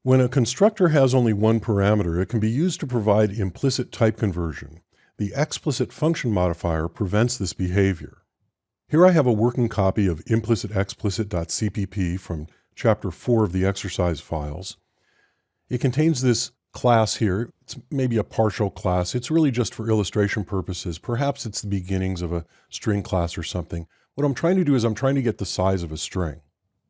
When a constructor has only one parameter, it can be used to provide implicit type conversion. The explicit function modifier prevents this behavior. Here I have a working copy of implicit.explicit.cpp from Chapter 4 of the exercise files. It contains this class here. It's maybe a partial class. It's really just for illustration purposes. Perhaps it's the beginnings of a string class or something. What I'm trying to do is I'm trying to get the size of a string.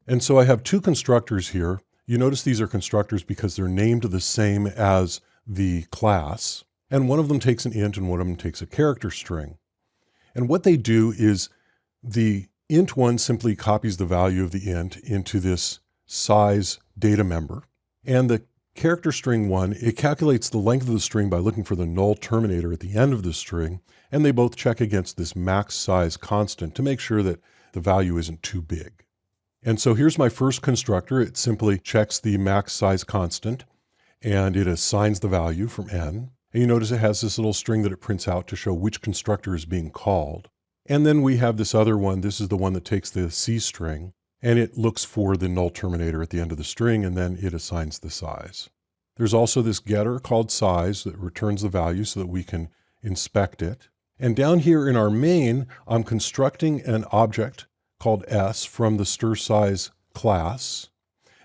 And so I have two constructors here. You notice these are constructors because they're named the same as the class. And one of them takes an int and one of them takes a character string. And what they do is the int one simply copies the value of the int into this size data member. And the character string one, it calculates the length of the string by looking for the null terminator at the end of the string. And they both check against this max size constant to make sure that the value isn't too big. And so here's my first constructor. It simply checks the max size constant and it assigns the value from n. And you notice it has this little string that it prints out to show which constructor is being called. And then we have this other one. This is the one that takes the C string and it looks for the null terminator at the end of the string and then it assigns the size. There's also this getter called size that returns the value so that we can inspect it. And down here in our main, I'm constructing an object called S from the stirSize class.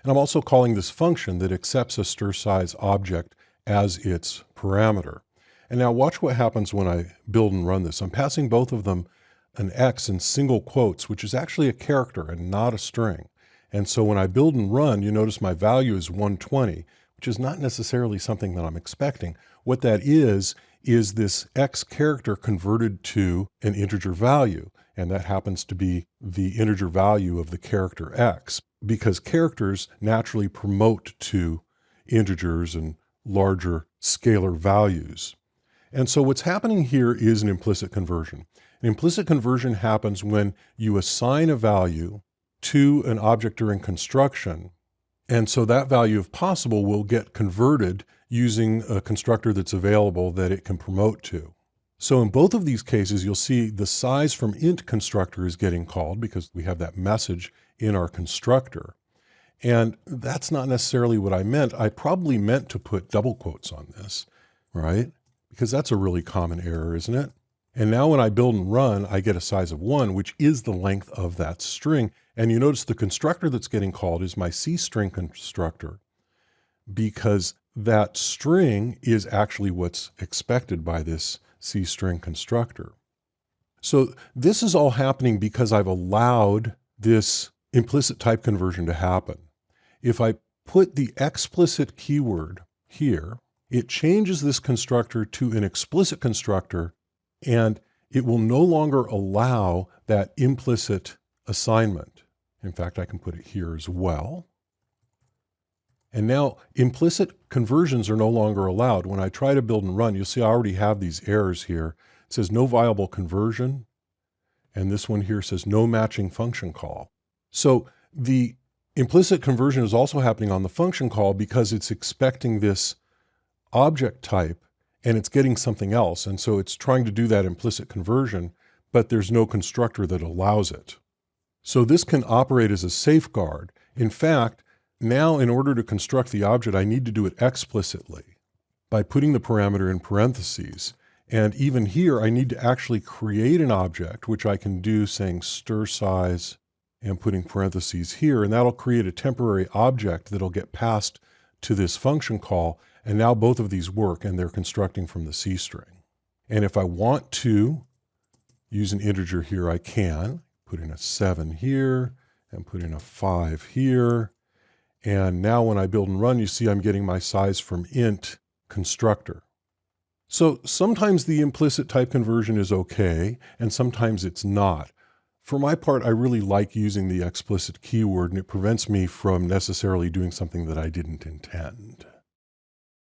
And I'm also calling this function that accepts a stirSize object as its parameter. And now watch what happens when I build and run this. I'm passing both of them an X in single quotes, which is actually a character and not a string. And so when I build and run, you notice my value is 120, which is not necessarily something that I'm expecting. What that is this X character converted to an integer value. And that happens to be the integer value of the character X, because characters naturally promote to integers and larger scalar values. And so what's happening here is an implicit conversion. An implicit conversion happens when you assign a value to an object during construction. And so that value, if possible, will get converted using a constructor that's available that it can promote to. So in both of these cases, you'll see the size from int constructor is getting called because we have that message in our constructor. And that's not necessarily what I meant. I probably meant to put double quotes on this, right? Because that's a really common error, isn't it? And now when I build and run, I get a size of 1, which is the length of that string. And you notice the constructor that's getting called is my C string constructor, because that string is actually what's expected by this C string constructor. So this is all happening because I've allowed this implicit type conversion to happen. If I put the explicit keyword here, it changes this constructor to an explicit constructor, and it will no longer allow that implicit assignment. In fact, I can put it here as well. And now implicit conversions are no longer allowed. When I try to build and run, you'll see I already have these errors here. It says no viable conversion. And this one here says no matching function call. So the implicit conversion is also happening on the function call because it's expecting this object type and it's getting something else. And so it's trying to do that implicit conversion, but there's no constructor that allows it. So this can operate as a safeguard. In fact, now in order to construct the object, I need to do it explicitly by putting the parameter in parentheses. And even here, I need to actually create an object, which I can do saying stirSize and putting parentheses here. And that'll create a temporary object that'll get passed to this function call. And now both of these work and they're constructing from the C string. And if I want to use an integer here, I can put in a 7 here and put in a 5 here. And now when I build and run, you see I'm getting my size from int constructor. So sometimes the implicit type conversion is okay, and sometimes it's not. For my part, I really like using the explicit keyword, and it prevents me from necessarily doing something that I didn't intend.